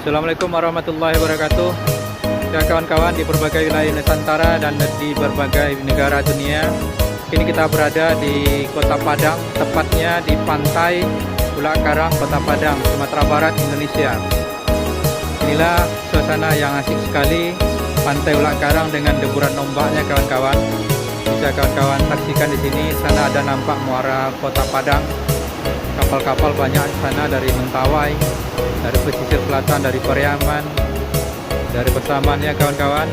Assalamualaikum warahmatullahi wabarakatuh. Ya kawan-kawan di berbagai wilayah Nusantara dan di berbagai negara dunia. Kini kita berada di Kota Padang, tepatnya di pantai Ulak Karang, Kota Padang, Sumatera Barat, Indonesia. Inilah suasana yang asik sekali, pantai Ulak Karang dengan deburan ombaknya kawan-kawan. Bisa kawan-kawan saksikan di sini. Sana ada nampak muara Kota Padang. Kapal-kapal banyak di sana dari Mentawai, dari pesisir selatan, dari Pariaman, dari Pasaman ya kawan-kawan.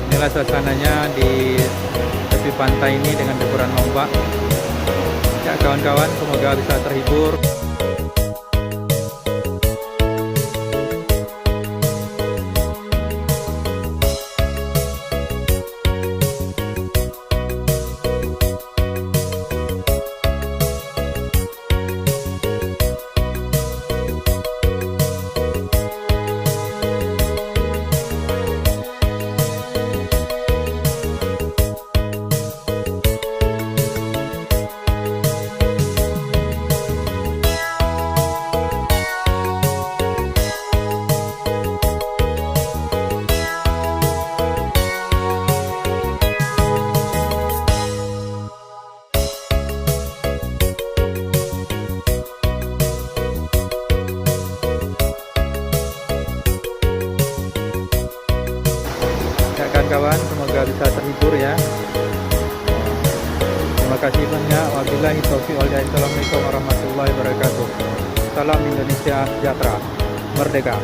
Inilah suasananya di tepi pantai ini dengan deburan ombak. Ya kawan-kawan, semoga bisa terhibur. Kawan-kawan, semoga bisa terhibur ya. Terima kasih banyak. Wabillahi taufiq wal hidayah. Assalamualaikum warahmatullahi wabarakatuh. Salam Indonesia sejahtera, merdeka.